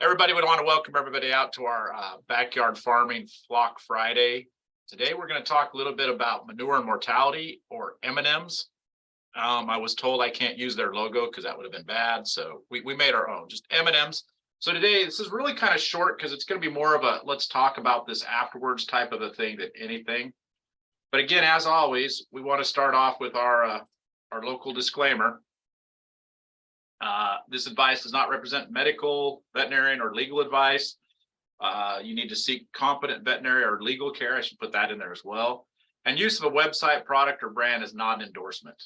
Everybody, would want to welcome everybody out to our backyard farming Flock Friday. Today, we're going to talk a little bit about manure and mortality, or M&Ms. I was told I can't use their logo because that would have been bad, so we made our own, just M&Ms. So today, this is really kind of short because it's going to be more of a let's talk about this afterwards type of a thing than anything. But again, as always, we want to start off with our local disclaimer. This advice does not represent medical, veterinarian, or legal advice. You need to seek competent veterinary or legal care. I should put that in there as well. And use of a website, product, or brand is not an endorsement.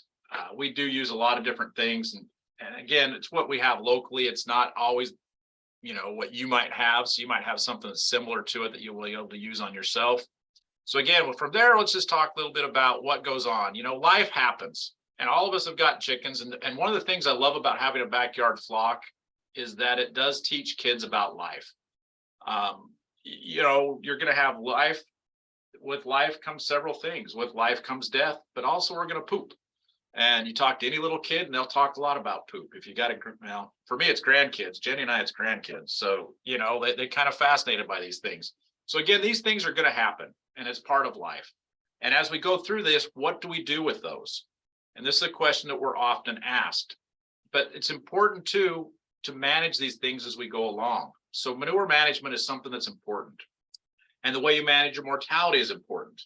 We do use a lot of different things. And again, it's what we have locally. It's not always, what you might have. So you might have something that's similar to it that you will be able to use on yourself. So again, from there, let's just talk a little bit about what goes on. Life happens. And all of us have got chickens. And one of the things I love about having a backyard flock is that it does teach kids about life. You're going to have life. With life comes several things. With life comes death, but also we're going to poop. And you talk to any little kid and they'll talk a lot about poop. If you got for me, it's grandkids. Jenny and I, it's grandkids. So, they kind of fascinated by these things. So again, these things are going to happen and it's part of life. And as we go through this, what do we do with those? And this is a question that we're often asked, but it's important to manage these things as we go along. So manure management is something that's important. And the way you manage your mortality is important.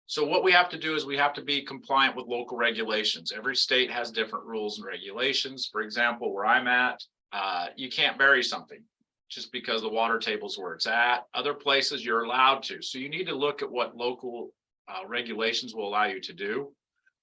So what we have to do is we have to be compliant with local regulations. Every state has different rules and regulations. For example, where I'm at, you can't bury something just because the water table's where it's at. Other places you're allowed to. So you need to look at what local regulations will allow you to do.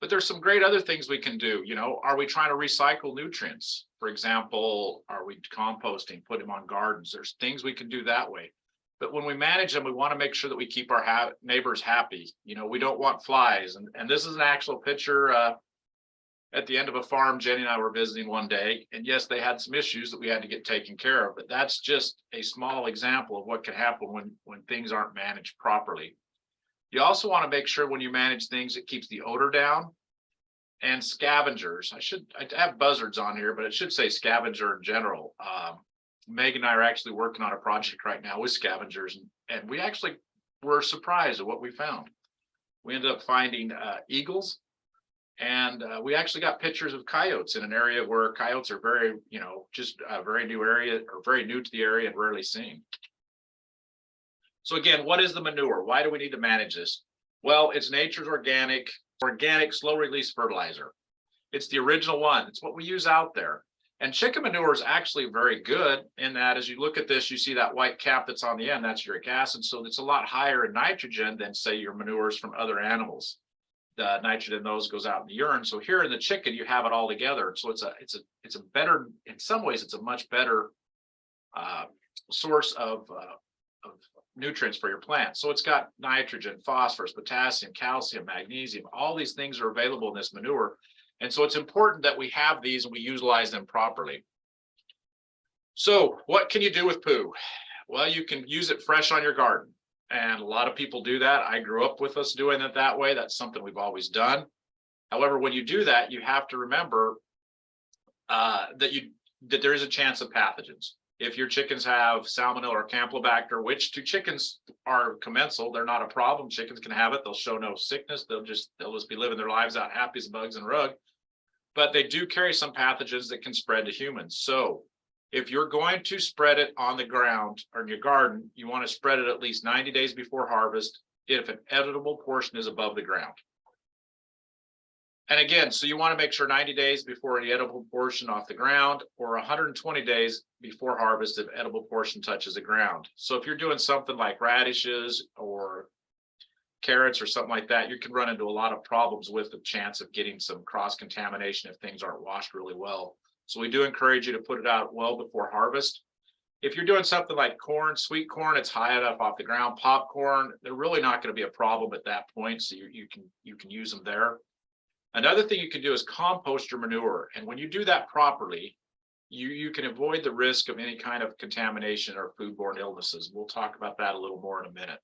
But there's some great other things we can do. Are we trying to recycle nutrients? For example, are we composting, put them on gardens? There's things we can do that way. But when we manage them, we want to make sure that we keep our neighbors happy. We don't want flies. And this is an actual picture at the end of a farm Jenny and I were visiting one day. And yes, they had some issues that we had to get taken care of. But that's just a small example of what can happen when things aren't managed properly. You also want to make sure when you manage things, it keeps the odor down. And scavengers, I have buzzards on here, but it should say scavenger in general. Meg and I are actually working on a project right now with scavengers, and we actually were surprised at what we found. We ended up finding eagles, and we actually got pictures of coyotes in an area where coyotes are very, just a very new area or very new to the area and rarely seen. So again, what is the manure? Why do we need to manage this? Well, it's nature's organic, slow release fertilizer. It's the original one. It's what we use out there. And chicken manure is actually very good in that as you look at this, you see that white cap that's on the end, that's uric acid. So it's a lot higher in nitrogen than say your manures from other animals. The nitrogen in those goes out in the urine. So here in the chicken, you have it all together. So it's a better, in some ways, it's a much better source of nutrients for your plant. So it's got nitrogen, phosphorus, potassium, calcium, magnesium, all these things are available in this manure. And so it's important that we have these and we utilize them properly. So what can you do with poo? Well, you can use it fresh on your garden. And a lot of people do that. I grew up with us doing it that way. That's something we've always done. However, when you do that, you have to remember that there is a chance of pathogens. If your chickens have salmonella or campylobacter, which to chickens are commensal, they're not a problem. Chickens can have it. They'll show no sickness. They'll just be living their lives out happy as bugs in a rug. But they do carry some pathogens that can spread to humans. So if you're going to spread it on the ground or in your garden, you want to spread it at least 90 days before harvest if an edible portion is above the ground. And again, so you want to make sure 90 days before any edible portion off the ground or 120 days before harvest if edible portion touches the ground. So if you're doing something like radishes or carrots or something like that, you can run into a lot of problems with the chance of getting some cross-contamination if things aren't washed really well. So we do encourage you to put it out well before harvest. If you're doing something like corn, sweet corn, it's high enough off the ground. Popcorn, they're really not going to be a problem at that point. So you can use them there. Another thing you can do is compost your manure. And when you do that properly, you can avoid the risk of any kind of contamination or foodborne illnesses. We'll talk about that a little more in a minute.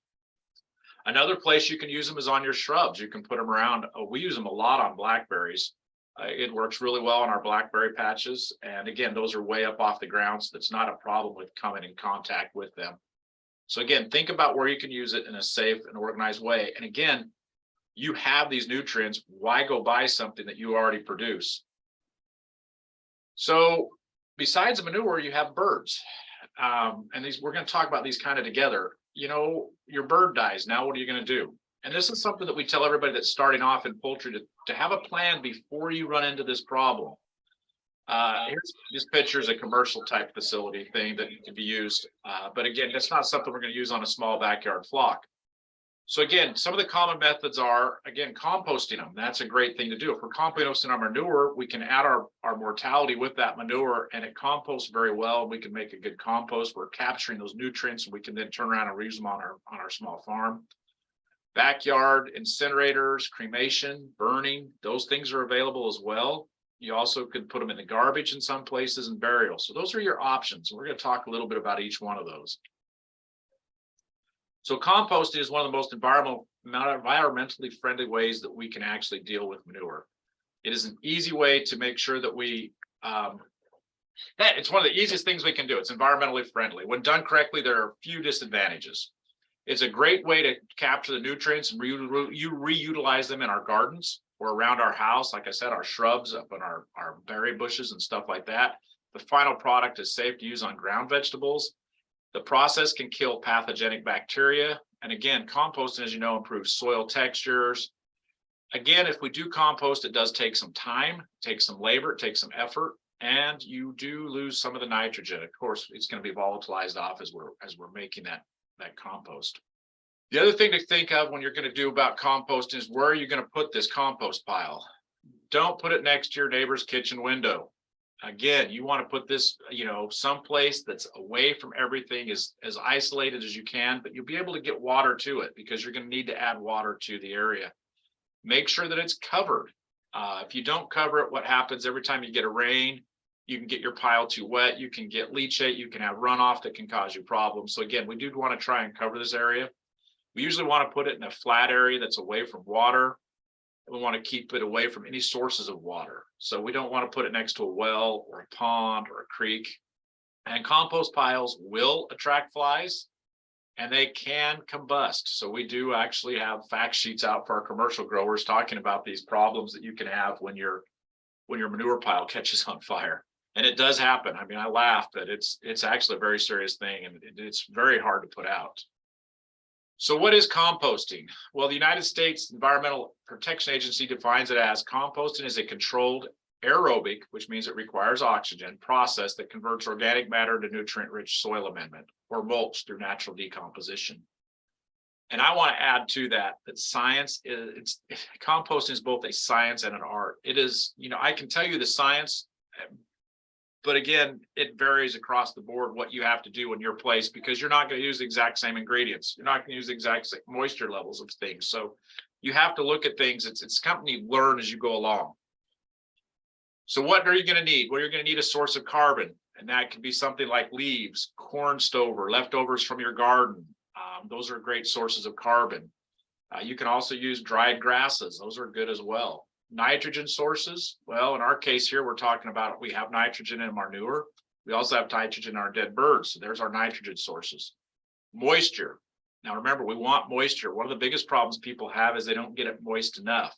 Another place you can use them is on your shrubs. You can put them around. We use them a lot on blackberries. It works really well on our blackberry patches. And again, those are way up off the ground, so that's not a problem with coming in contact with them. So again, think about where you can use it in a safe and organized way. And again, you have these nutrients. Why go buy something that you already produce? So besides manure, you have birds. And these, we're going to talk about these kind of together. You know, your bird dies. Now, what are you going to do? And this is something that we tell everybody that's starting off in poultry to have a plan before you run into this problem. Here's this picture is a commercial type facility thing that can be used. But again, that's not something we're going to use on a small backyard flock. So again, some of the common methods are, again, composting them. That's a great thing to do. If we're composting our manure, we can add our mortality with that manure, and it composts very well. We can make a good compost. We're capturing those nutrients, and we can then turn around and reuse them on our small farm. Backyard incinerators, cremation, burning, those things are available as well. You also could put them in the garbage in some places and burial. So those are your options. We're going to talk a little bit about each one of those. So composting is one of the most environmentally friendly ways that we can actually deal with manure. It is an easy way to make sure that we, it's one of the easiest things we can do. It's environmentally friendly. When done correctly, there are a few disadvantages. It's a great way to capture the nutrients and reutilize them in our gardens or around our house. Like I said, our shrubs up in our berry bushes and stuff like that. The final product is safe to use on ground vegetables. The process can kill pathogenic bacteria. And again, composting, as you know, improves soil textures. Again, if we do compost, it does take some time, takes some labor, it takes some effort, and you do lose some of the nitrogen. Of course, it's going to be volatilized off as we're making that compost. The other thing to think of when you're going to do about composting is where are you going to put this compost pile? Don't put it next to your neighbor's kitchen window. Again, you want to put this, you know, someplace that's away from everything, as isolated as you can, but you'll be able to get water to it because you're going to need to add water to the area. Make sure that it's covered. If you don't cover it, what happens every time you get a rain, you can get your pile too wet, you can get leachate, you can have runoff that can cause you problems. So again, we do want to try and cover this area. We usually want to put it in a flat area that's away from water. We want to keep it away from any sources of water. So we don't want to put it next to a well or a pond or a creek. And compost piles will attract flies and they can combust. So we do actually have fact sheets out for our commercial growers talking about these problems that you can have when your manure pile catches on fire. And it does happen. I mean, I laugh, but it's actually a very serious thing and it's very hard to put out. So what is composting? Well, the United States Environmental Protection Agency defines it as composting is a controlled aerobic, which means it requires oxygen, process that converts organic matter to nutrient-rich soil amendment or mulch through natural decomposition. And I want to add to that science is, composting is both a science and an art. It is, you know, I can tell you the science, but again, it varies across the board what you have to do in your place because you're not going to use the exact same ingredients. You're not going to use the exact same moisture levels of things. So you have to look at things. It's something you learn as you go along. So what are you going to need? Well, you're going to need a source of carbon, and that could be something like leaves, corn stover, leftovers from your garden. Those are great sources of carbon. You can also use dried grasses. Those are good as well. Nitrogen sources, well, in our case here, we're talking about we have nitrogen in manure. We also have nitrogen in our dead birds. So there's our nitrogen sources. Moisture. Now, remember, we want moisture. One of the biggest problems people have is they don't get it moist enough.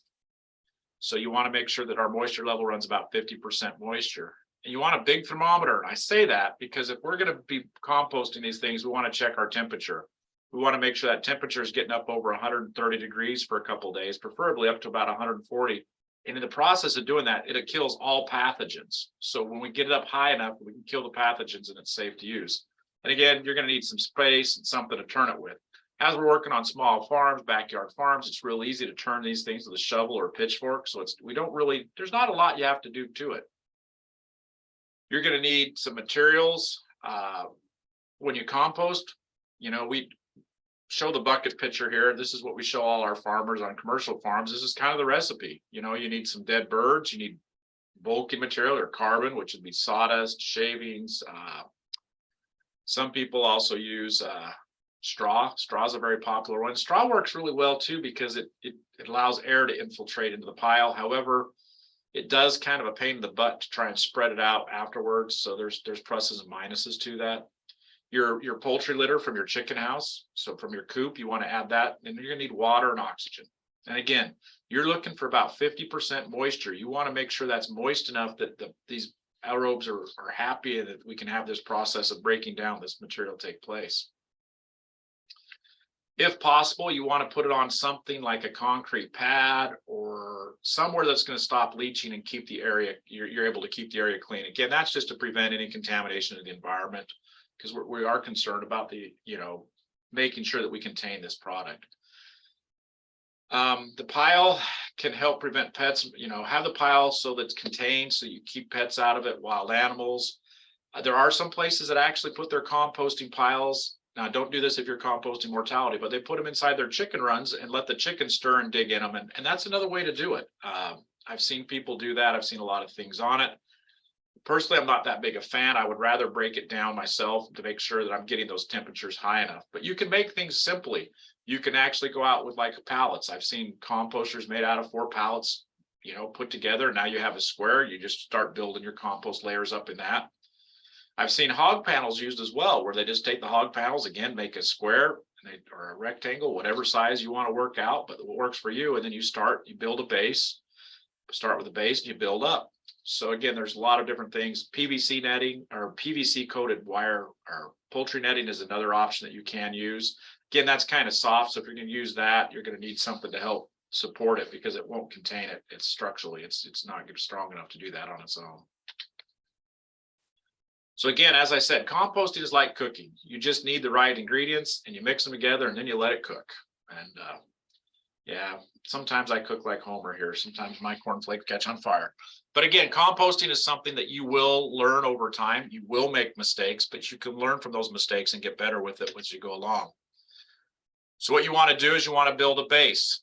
So you want to make sure that our moisture level runs about 50% moisture. And you want a big thermometer. And I say that because if we're going to be composting these things, we want to check our temperature. We want to make sure that temperature is getting up over 130 degrees for a couple of days, preferably up to about 140. And in the process of doing that, it kills all pathogens. So when we get it up high enough, we can kill the pathogens and it's safe to use. And again, you're going to need some space and something to turn it with. As we're working on small farms, backyard farms, it's real easy to turn these things with a shovel or a pitchfork. So there's not a lot you have to do to it. You're going to need some materials. When you compost, you know, we show the bucket picture here. This is what we show all our farmers on commercial farms. This is kind of the recipe. You know, you need some dead birds, you need bulky material or carbon, which would be sawdust, shavings. Some people also use straw. Straw is a very popular one. Straw works really well too because it allows air to infiltrate into the pile. However, It does kind of a pain in the butt to try and spread it out afterwards. So there's pluses and minuses to that. Your poultry litter from your chicken house, so from your coop, you want to add that, and you're going to need water and oxygen. And again, you're looking for about 50% moisture. You want to make sure that's moist enough that these aerobes are happy and that we can have this process of breaking down this material take place. If possible, you want to put it on something like a concrete pad or somewhere that's going to stop leaching and keep the area, you're able to keep the area clean. Again, that's just to prevent any contamination of the environment, because we are concerned about the, making sure that we contain this product. The pile can help prevent pets, have the pile so that it's contained, so you keep pets out of it, wild animals. There are some places that actually put their composting piles. Now, don't do this if you're composting mortality, but they put them inside their chicken runs and let the chickens stir and dig in them. And that's another way to do it. I've seen people do that. I've seen a lot of things on it. Personally, I'm not that big a fan. I would rather break it down myself to make sure that I'm getting those temperatures high enough. But you can make things simply. You can actually go out with like pallets. I've seen composters made out of 4 pallets, put together. Now you have a square. You just start building your compost layers up in that. I've seen hog panels used as well, where they just take the hog panels, again, make a square or a rectangle, whatever size you want to work out, but what works for you. And then you build a base, start with a base and you build up. So again, there's a lot of different things. PVC netting or PVC coated wire or poultry netting is another option that you can use. Again, that's kind of soft. So if you're going to use that, you're going to need something to help support it because it won't contain it. It's structurally, it's not strong enough to do that on its own. So again, as I said, composting is like cooking. You just need the right ingredients and you mix them together and then you let it cook. And yeah, sometimes I cook like Homer here. Sometimes my cornflakes catch on fire. But again, composting is something that you will learn over time. You will make mistakes, but you can learn from those mistakes and get better with it as you go along. So what you want to do is you want to build a base.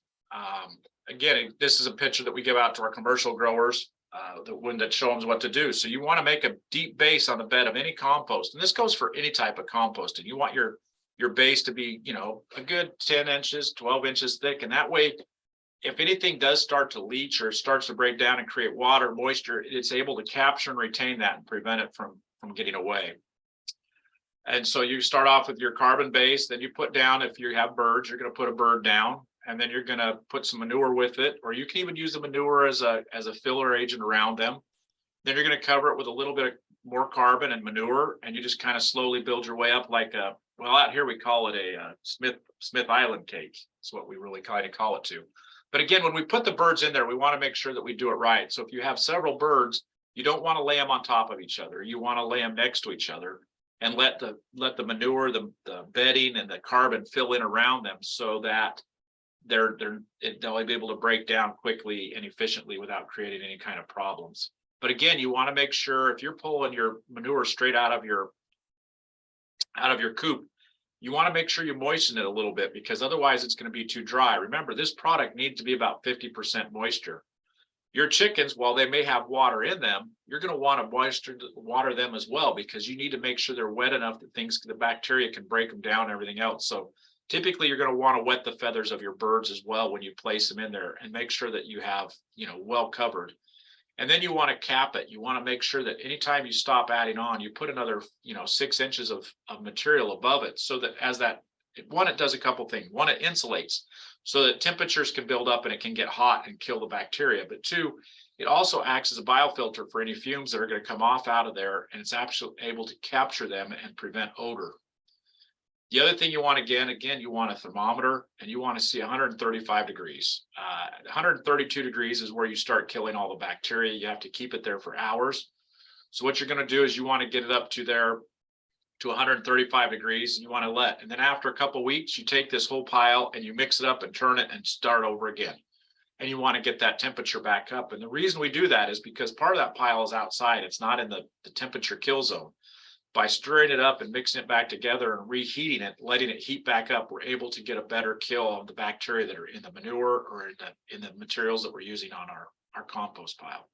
Again, this is a picture that we give out to our commercial growers. The one that shows them what to do. So you want to make a deep base on the bed of any compost. And this goes for any type of composting. You want your base to be, a good 10 inches, 12 inches thick. And that way, if anything does start to leach or starts to break down and create water, moisture, it's able to capture and retain that and prevent it from getting away. And so you start off with your carbon base, then you put down, if you have birds, you're going to put a bird down. And then you're going to put some manure with it, or you can even use the manure as a filler agent around them. Then you're going to cover it with a little bit more carbon and manure, and you just kind of slowly build your way up like out here we call it a Smith Island cake. That's what we really kind of call it too. But again, when we put the birds in there, we want to make sure that we do it right. So if you have several birds, you don't want to lay them on top of ebe other. You want to lay them next to each other and let the manure, the bedding, and the carbon fill in around them so that they'll be able to break down quickly and efficiently without creating any kind of problems. But again, you want to make sure if you're pulling your manure straight out of your coop, you want to make sure you moisten it a little bit because otherwise it's going to be too dry. Remember, this product needs to be about 50% moisture. Your chickens, while they may have water in them, you're going to want to water them as well because you need to make sure they're wet enough that the bacteria can break them down and everything else. So typically, you're going to want to wet the feathers of your birds as well when you place them in there and make sure that you have, well covered. And then you want to cap it. You want to make sure that anytime you stop adding on, you put another, 6 inches of material above it so that it does a couple things. One, it insulates so that temperatures can build up and it can get hot and kill the bacteria. But 2, it also acts as a biofilter for any fumes that are going to come off out of there, and it's actually able to capture them and prevent odor. The other thing you want, again, you want a thermometer and you want to see 135 degrees. 132 degrees is where you start killing all the bacteria. You have to keep it there for hours. So what you're going to do is you want to get it up to 135 degrees and you want to and then after a couple of weeks, you take this whole pile and you mix it up and turn it and start over again. And you want to get that temperature back up. And the reason we do that is because part of that pile is outside. It's not in the temperature kill zone. By stirring it up and mixing it back together and reheating it, letting it heat back up, we're able to get a better kill of the bacteria that are in the manure or in the materials that we're using on our compost pile.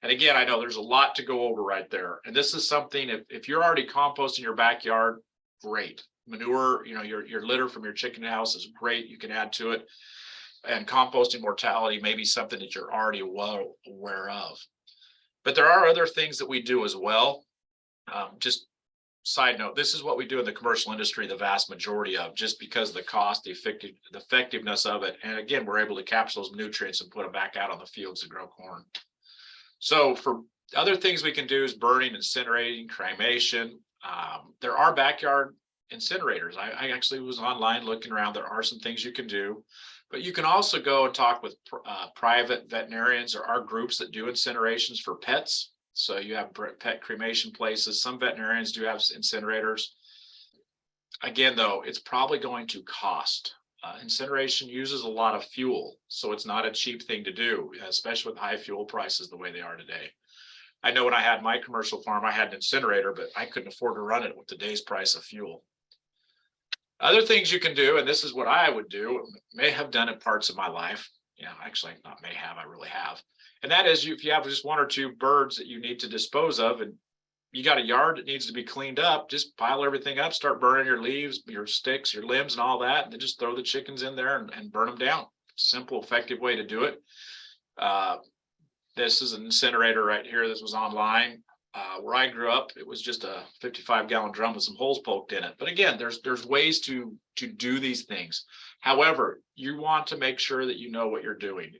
And again, I know there's a lot to go over right there. And this is something, if you're already composting your backyard, great. Manure, your litter from your chicken house is great. You can add to it. and composting mortality may be something that you're already well aware of. But there are other things that we do as well. Just side note, this is what we do in the commercial industry, the vast majority of, just because of the cost, the effectiveness of it. And again, we're able to capture those nutrients and put them back out on the fields to grow corn. So for other things we can do is burning, incinerating, cremation. There are backyard incinerators. I actually was online looking around. There are some things you can do, but you can also go and talk with private veterinarians. There are groups that do incinerations for pets. So you have pet cremation places. Some veterinarians do have incinerators. Again, though, it's probably going to cost. Incineration uses a lot of fuel, so it's not a cheap thing to do, especially with high fuel prices the way they are today. I know when I had my commercial farm, I had an incinerator, but I couldn't afford to run it with today's price of fuel. Other things you can do, and this is what I would do, may have done it parts of my life. Yeah, actually, not may have, I really have. And that is if you have just one or two birds that you need to dispose of, and you got a yard that needs to be cleaned up, just pile everything up, start burning your leaves, your sticks, your limbs, and all that, and then just throw the chickens in there and burn them down. Simple, effective way to do it. This is an incinerator right here. This was online. Where I grew up, it was just a 55-gallon drum with some holes poked in it. But again, there's ways to do these things. However, you want to make sure that you know what you're doing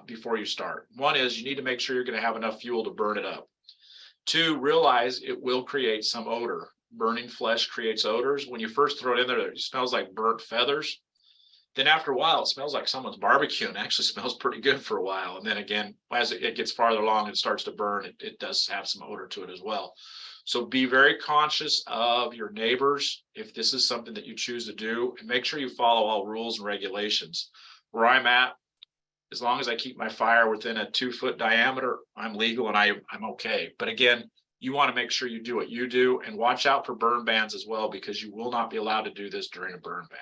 before you start. One is you need to make sure you're going to have enough fuel to burn it up. Two, realize it will create some odor. Burning flesh creates odors. When you first throw it in there, it smells like burnt feathers. Then after a while, it smells like someone's barbecue, and actually smells pretty good for a while. And then again, as it gets farther along and starts to burn, it does have some odor to it as well. So be very conscious of your neighbors if this is something that you choose to do, and make sure you follow all rules and regulations. Where I'm at, as long as I keep my fire within a 2-foot diameter, I'm legal and I'm okay. But again, you want to make sure you do what you do, and watch out for burn bans as well, because you will not be allowed to do this during a burn ban.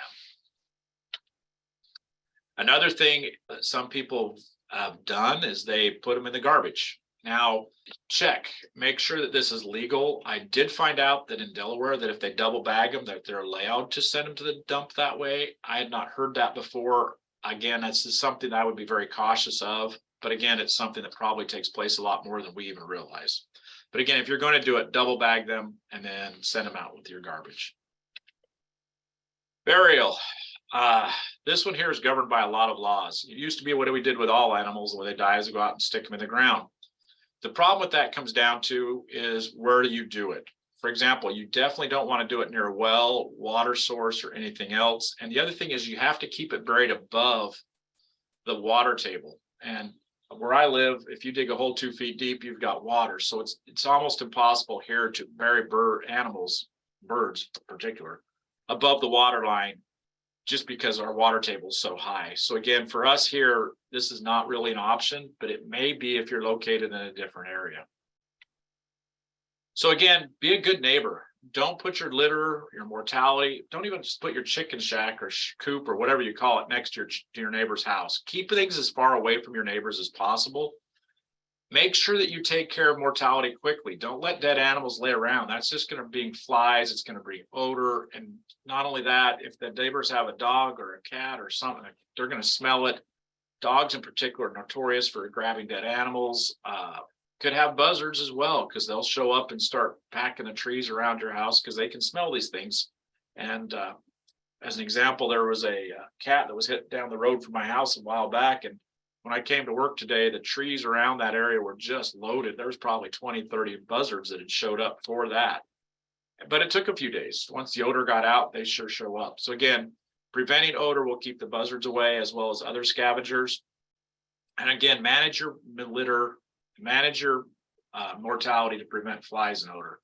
Another thing that some people have done is they put them in the garbage. Now, make sure that this is legal. I did find out that in Delaware that if they double bag them, that they're allowed to send them to the dump that way. I had not heard that before. Again, that's just something I would be very cautious of. But again, it's something that probably takes place a lot more than we even realize. But again, if you're going to do it, double bag them and then send them out with your garbage. Burial. This one here is governed by a lot of laws. It used to be what we did with all animals. When they die, is we go out and stick them in the ground. The problem with that comes down to is where do you do it? For example, you definitely don't want to do it near a well, water source, or anything else. And the other thing is you have to keep it buried above the water table. And where I live, if you dig a hole 2 feet deep, you've got water. So it's almost impossible here to bury birds in particular, above the water line, just because our water table is so high. So again, for us here, this is not really an option, but it may be if you're located in a different area. So again, be a good neighbor. Don't put your litter, your mortality, don't even put your chicken shack or coop or whatever you call it next to your neighbor's house. Keep things as far away from your neighbors as possible. Make sure that you take care of mortality quickly. Don't let dead animals lay around. That's just going to bring flies. It's going to bring odor. And not only that, if the neighbors have a dog or a cat or something, they're going to smell it. Dogs in particular are notorious for grabbing dead animals. Could have buzzards as well, because they'll show up and start packing the trees around your house because they can smell these things. And as an example, there was a cat that was hit down the road from my house a while back. And when I came to work today, the trees around that area were just loaded. There was probably 20, 30 buzzards that had showed up for that. But it took a few days. Once the odor got out, they sure show up. So again, preventing odor will keep the buzzards away as well as other scavengers. And again, manage your litter, manage your mortality to prevent flies and odor.